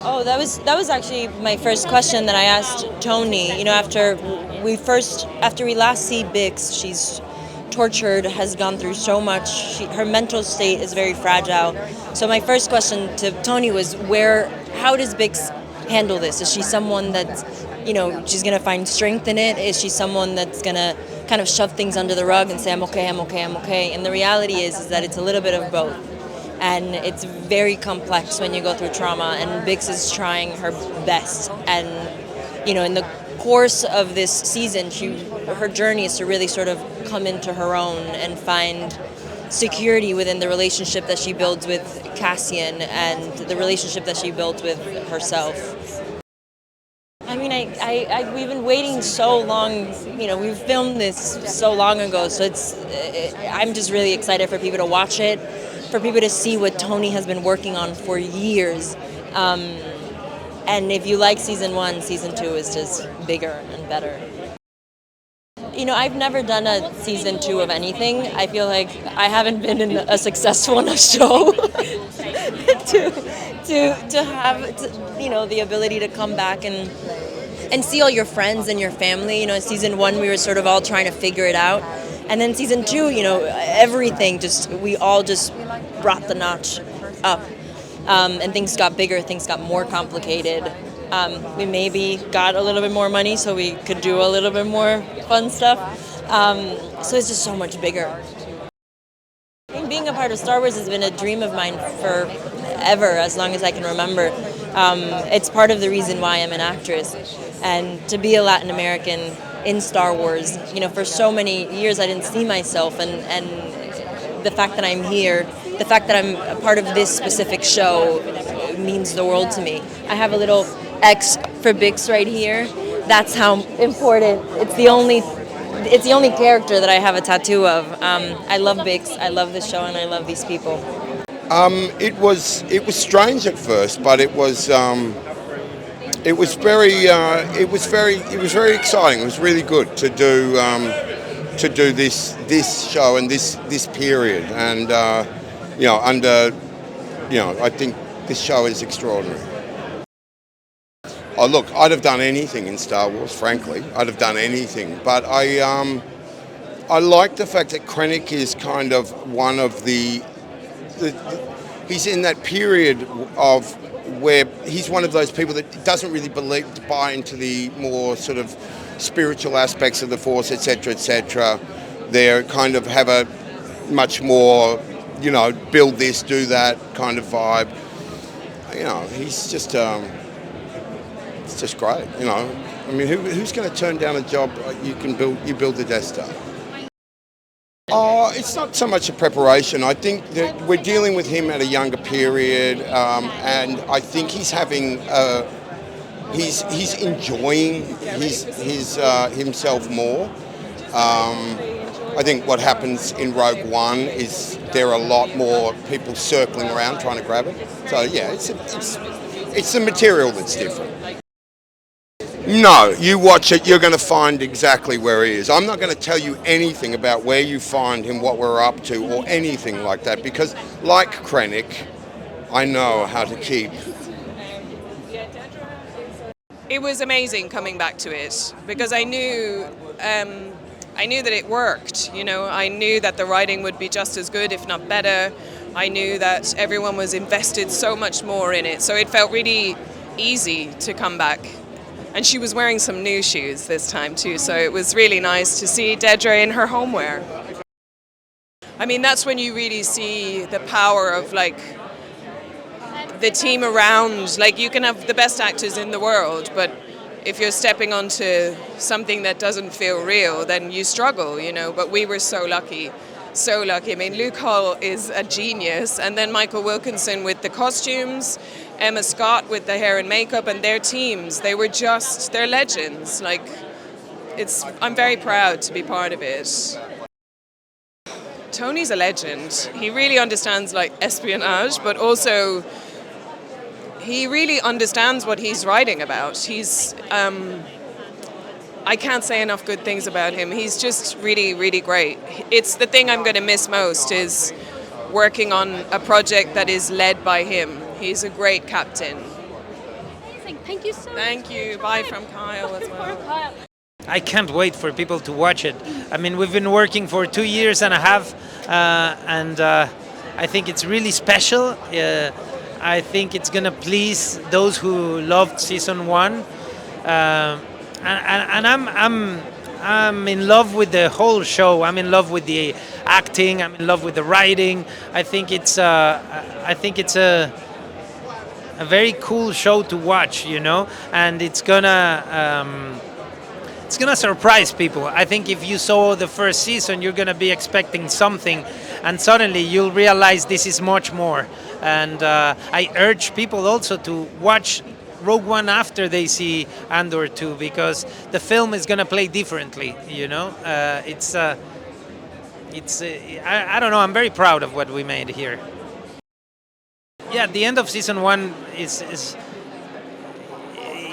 Oh, that was actually my first question that I asked Tony. After we last see Bix, she's tortured, has gone through so much. Her mental state is very fragile. So my first question to Tony was, how does Bix handle this? Is she someone that's, she's gonna find strength in it? Is she someone that's gonna kind of shove things under the rug and say, I'm okay, I'm okay, I'm okay? And the reality is that it's a little bit of both. And it's very complex when you go through trauma, and Bix is trying her best. And, in the course of this season, her journey is to really sort of come into her own and find security within the relationship that she builds with Cassian and the relationship that she built with herself. I mean, we've been waiting so long. We've filmed this so long ago, so I'm just really excited for people to watch it, for people to see what Tony has been working on for years. And if you like season 1, season 2 is just bigger and better. I've never done a season 2 of anything. I feel like I haven't been in a successful enough show to have the ability to come back and see all your friends and your family. Season 1 we were sort of all trying to figure it out. And then season 2, everything we all just brought the notch up. And things got bigger, things got more complicated. We maybe got a little bit more money so we could do a little bit more fun stuff. So it's just so much bigger. Being a part of Star Wars has been a dream of mine forever, as long as I can remember. It's part of the reason why I'm an actress. And to be a Latin American in Star Wars, for so many years I didn't see myself, and the fact that I'm here, the fact that I'm a part of this specific show means the world to me. I have a little X for Bix right here. That's how important. It's the only character that I have a tattoo of. I love Bix, I love this show, and I love these people. It was strange at first, but it was very exciting. It was really good to do this show and this period, and I think this show is extraordinary. Oh look, I'd have done anything in Star Wars. Frankly, I'd have done anything, but I like the fact that Krennic is kind of one of the he's in that period of where he's one of those people that doesn't really buy into the more sort of spiritual aspects of the Force, etc., etc. They kind of have a much more, build this, do that kind of vibe. He's just, it's just great. I mean, who's going to turn down a job you build the Death Star? It's not so much a preparation. I think that we're dealing with him at a younger period, and I think he's having, he's enjoying his himself more. I think what happens in Rogue One is there are a lot more people circling around trying to grab it. So yeah, it's the material that's different. No, you watch it, you're going to find exactly where he is. I'm not going to tell you anything about where you find him, what we're up to, or anything like that, because like Krennic, I know how to keep. It was amazing coming back to it, because I knew that it worked. I knew that the writing would be just as good, if not better. I knew that everyone was invested so much more in it, so it felt really easy to come back. And she was wearing some new shoes this time too, so it was really nice to see Dedra in her homewear. I mean, that's when you really see the power of the team around. You can have the best actors in the world, but if you're stepping onto something that doesn't feel real, then you struggle, But we were so lucky. So lucky. I mean, Luke Hull is a genius, and then Michael Wilkinson with the costumes, Emma Scott with the hair and makeup, and their teams. They're legends. I'm very proud to be part of it. Tony's a legend. He really understands espionage, but also he really understands what he's writing about. I can't say enough good things about him. He's just really, really great. It's the thing I'm going to miss most is working on a project that is led by him. He's a great captain. amazing. Thank you so much. Thank you. Bye from Kyle as well. Kyle. I can't wait for people to watch it. I mean, we've been working for 2 years and a half, and I think it's really special. I think it's gonna please those who loved season 1, and I'm in love with the whole show. I'm in love with the acting. I'm in love with the writing. I think it's a very cool show to watch, you know, and it's gonna surprise people. I think if you saw the first season, you're gonna be expecting something, and suddenly you'll realize this is much more. And I urge people also to watch Rogue One after they see Andor 2, because the film is gonna play differently. You know, I don't know. I'm very proud of what we made here. Yeah, the end of season 1 is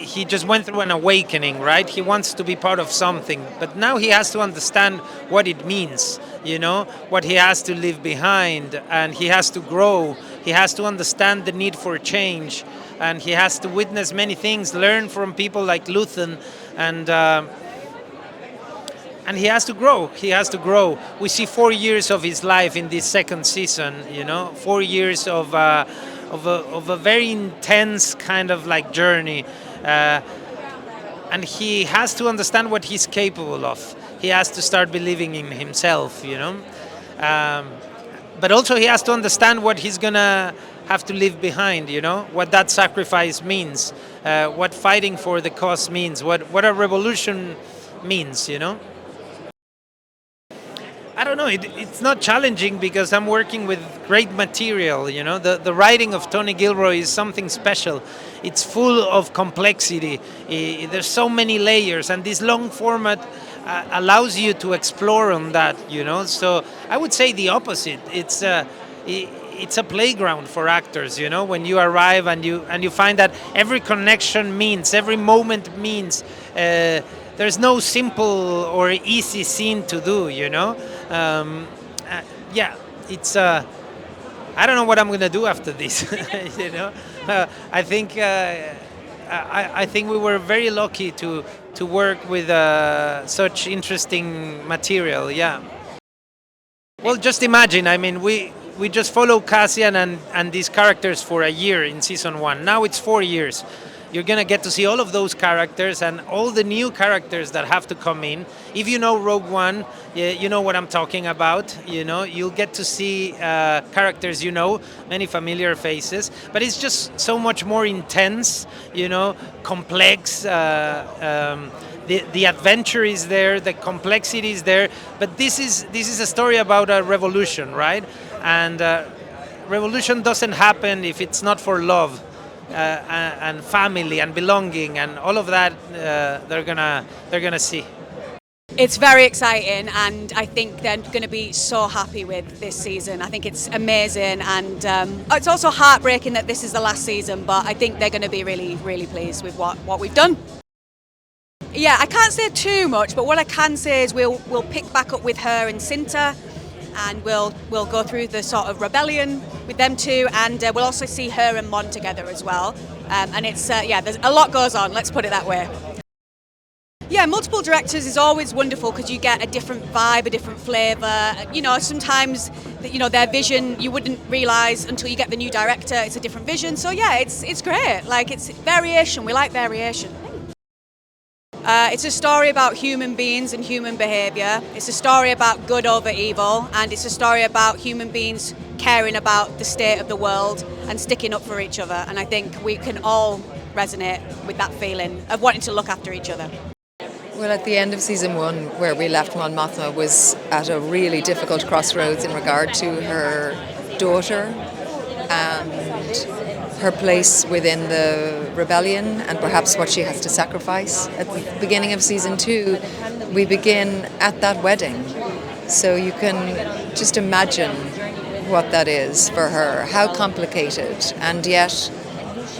he just went through an awakening, right? He wants to be part of something, but now he has to understand what it means, you know, what he has to leave behind, and he has to grow. He has to understand the need for change, and he has to witness many things, learn from people like Luthen, and he has to grow. He has to grow. We see 4 years of his life in this second season, you know, 4 years of a very intense kind of like journey. And he has to understand what he's capable of. He has to start believing in himself, you know. But also he has to understand what he's gonna have to leave behind, you know, what that sacrifice means, what fighting for the cause means, what a revolution means, you know. I don't know, it's not challenging because I'm working with great material, you know. The writing of Tony Gilroy is something special. It's full of complexity. There's so many layers, and this long format allows you to explore on that, you know. So I would say the opposite. It's a playground for actors, you know, when you arrive and you find that every connection means, every moment means. There's no simple or easy scene to do, you know. Yeah, it's. I don't know what I'm gonna do after this. You know, I think we were very lucky to work with such interesting material. Yeah. Well, just imagine. I mean, we just follow Cassian and these characters for a year in season 1. Now it's 4 years. You're going to get to see all of those characters and all the new characters that have to come in. If you know Rogue One, you know what I'm talking about. You know, you'll get to see characters you know, many familiar faces. But it's just so much more intense, you know, complex. The adventure is there, the complexity is there. But this is a story about a revolution, right? And revolution doesn't happen if it's not for love. And family and belonging and all of that they're gonna see. It's very exciting, and I think they're going to be so happy with this season. I think it's amazing, and it's also heartbreaking that this is the last season, but I think they're going to be really, really pleased with what we've done. Yeah, I can't say too much, but what I can say is we'll pick back up with her and Cinta, and we'll go through the sort of rebellion with them two, and we'll also see her and Mon together as well. And it's there's a lot goes on. Let's put it that way. Yeah, multiple directors is always wonderful because you get a different vibe, a different flavour. You know, sometimes their vision you wouldn't realise until you get the new director. It's a different vision. So yeah, it's great. Like, it's variation. We like variation. It's a story about human beings and human behaviour. It's a story about good over evil, and it's a story about human beings caring about the state of the world and sticking up for each other. And I think we can all resonate with that feeling of wanting to look after each other. Well, at the end of season 1, where we left Mothma was at a really difficult crossroads in regard to her daughter and her place within the rebellion and perhaps what she has to sacrifice. At the beginning of season 2, we begin at that wedding. So you can just imagine what that is for her, how complicated. And yet,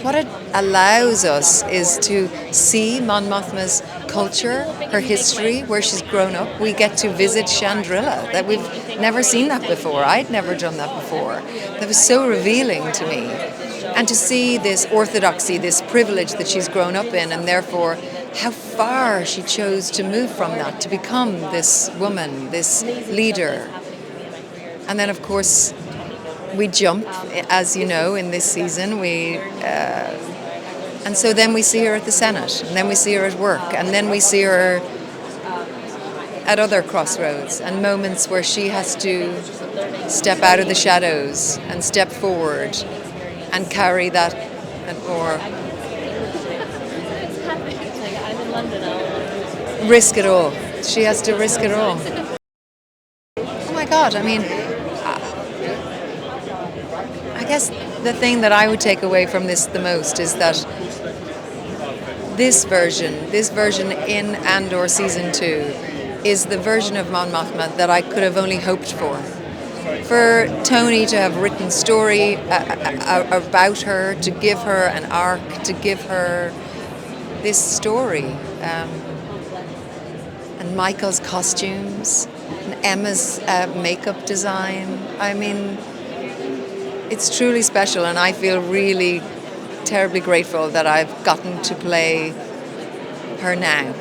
what it allows us is to see Mon Mothma's culture, her history, where she's grown up. We get to visit Chandrila, that we've never seen that before. I'd never done that before. That was so revealing to me. And to see this orthodoxy, this privilege that she's grown up in, and therefore how far she chose to move from that, to become this woman, this leader. And then, of course, we jump, as you know, in this season. And so then we see her at the Senate, and then we see her at work, and then we see her at other crossroads and moments where she has to step out of the shadows and step forward and carry that, or risk it all. She has to risk it all. Oh my God, I mean, I guess the thing that I would take away from this the most is that this version in Andor Season 2 is the version of Mon Mothma that I could have only hoped for. For Tony to have written story about her, to give her an arc, to give her this story. And Michael's costumes, and Emma's makeup design. I mean, it's truly special, and I feel really terribly grateful that I've gotten to play her now.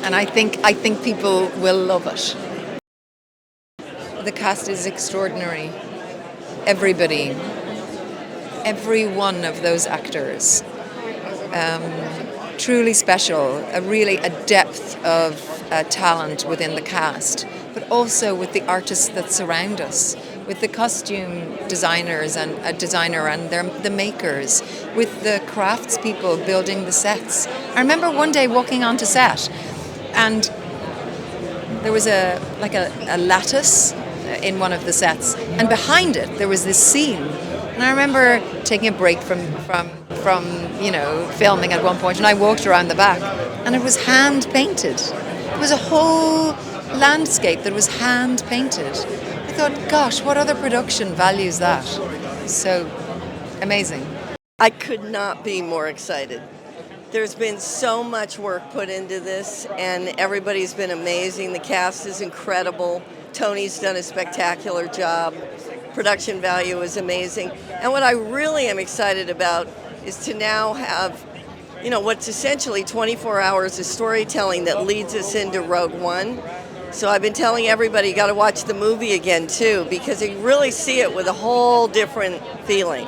And I think people will love it. The cast is extraordinary. Everybody, every one of those actors, truly special. A depth of talent within the cast, but also with the artists that surround us, with the costume designers and a designer and the makers, with the craftspeople building the sets. I remember one day walking onto set, and there was a lattice in one of the sets, and behind it there was this scene. And I remember taking a break from filming at one point, and I walked around the back, and it was hand painted. It was a whole landscape that was hand painted. I thought, gosh, what other production values that? So amazing. I could not be more excited. There's been so much work put into this, and everybody's been amazing. The cast is incredible. Tony's done a spectacular job. Production value is amazing. And what I really am excited about is to now have, what's essentially 24 hours of storytelling that leads us into Rogue One. So I've been telling everybody, you got to watch the movie again too, because you really see it with a whole different feeling.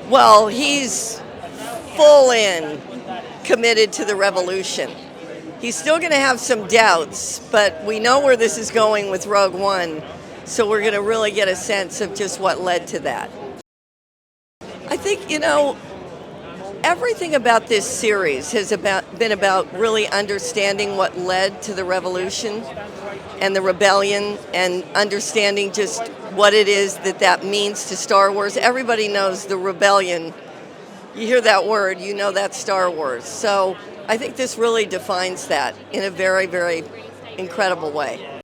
Well, he's full in committed to the revolution. He's still going to have some doubts, but we know where this is going with Rogue One, so we're going to really get a sense of just what led to that. I think, everything about this series has been about really understanding what led to the revolution and the rebellion, and understanding just what it is that means to Star Wars. Everybody knows the rebellion. You hear that word, you know that's Star Wars. So I think this really defines that in a very, very incredible way.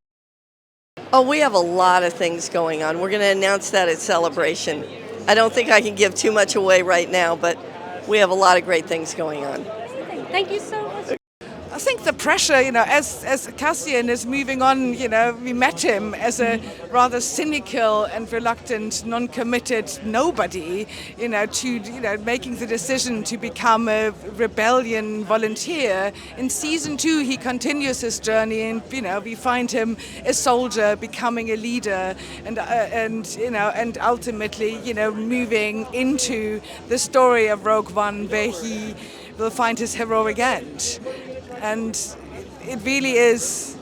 Oh, we have a lot of things going on. We're going to announce that at Celebration. I don't think I can give too much away right now, but we have a lot of great things going on. Thank you so much. I think the pressure, as Cassian is moving on, we met him as a rather cynical and reluctant, non-committed nobody, to, making the decision to become a rebellion volunteer. In season 2, he continues his journey, and, we find him a soldier becoming a leader, and ultimately, moving into the story of Rogue One, where he will find his heroic end. And it really is,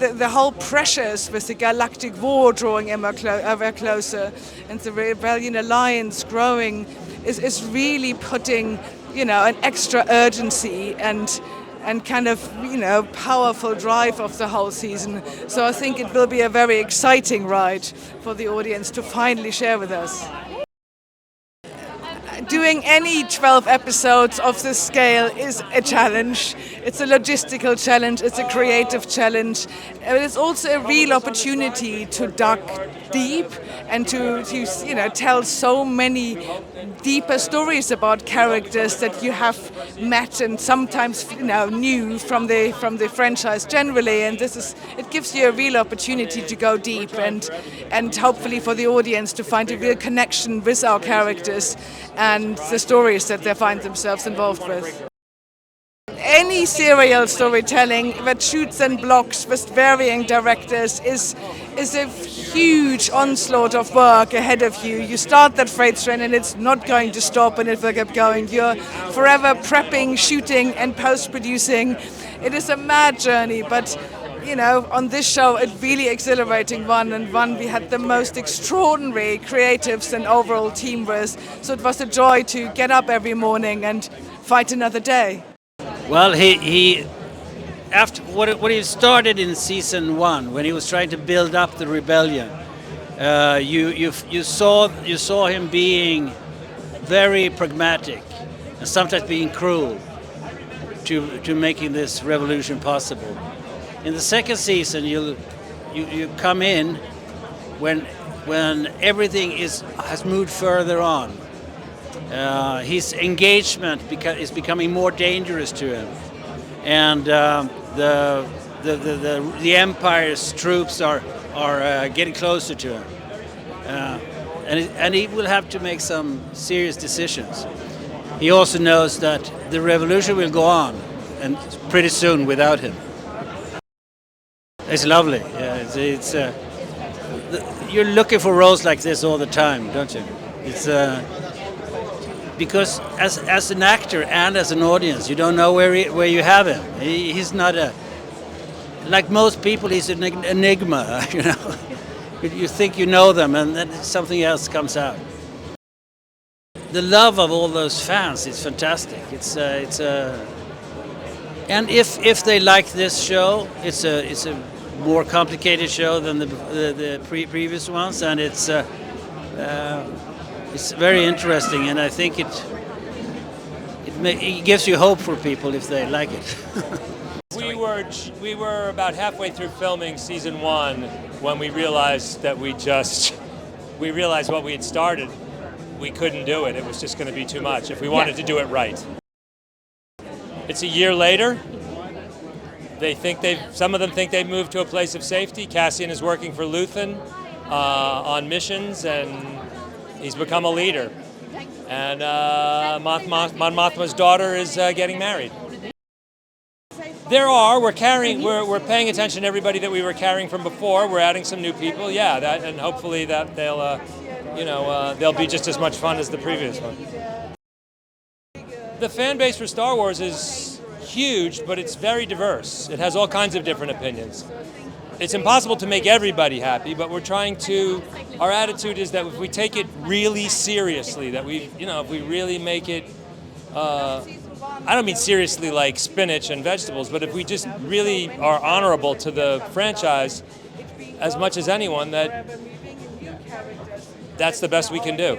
the whole pressures with the galactic war drawing ever closer, and the Rebellion Alliance growing is really putting, an extra urgency and kind of, powerful drive of the whole season. So I think it will be a very exciting ride for the audience to finally share with us. doing any 12 episodes of this scale is a challenge. It's a logistical challenge, it's a creative challenge, and it's also a real opportunity to dig deep and to tell so many deeper stories about characters that you have met and sometimes knew from the franchise generally, and it gives you a real opportunity to go deep and hopefully for the audience to find a real connection with our characters and the stories that they find themselves involved with. Any serial storytelling that shoots and blocks with varying directors is a huge onslaught of work ahead of you. You start that freight train and it's not going to stop and it will keep going. You're forever prepping, shooting and post-producing. It is a mad journey, but on this show, a really exhilarating one, and one we had the most extraordinary creatives and overall team with. So it was a joy to get up every morning and fight another day. Well, he after what he started in season 1, when he was trying to build up the rebellion, you saw him being very pragmatic and sometimes being cruel to making this revolution possible. In the second season, you come in when everything has moved further on. His engagement is becoming more dangerous to him, and the Empire's troops are getting closer to him, and he will have to make some serious decisions. He also knows that the revolution will go on, and pretty soon without him. It's lovely. Yeah, you're looking for roles like this all the time, don't you? It's because as an actor and as an audience, you don't know where you have him. He's not like most people. He's an enigma. You think you know them, and then something else comes out. The love of all those fans is fantastic. And if they like this show, it's a more complicated show than the previous ones, and it's very interesting, and I think it gives you hope for people if they like it. We were about halfway through filming season 1 when we realized that we realized what we had started. We couldn't do it. It was just going to be too much if we wanted to do it right. It's a year later. Some of them think they've moved to a place of safety. Cassian is working for Luthen on missions, and he's become a leader. And Mothma's daughter is getting married. We're paying attention to everybody that we were carrying from before. We're adding some new people, and hopefully that they'll be just as much fun as the previous one. The fan base for Star Wars is huge, but it's very diverse. It has all kinds of different opinions. It's impossible to make everybody happy, but our attitude is that if we take it really seriously, that if we really make it, I don't mean seriously like spinach and vegetables, but if we just really are honorable to the franchise as much as anyone, that's the best we can do.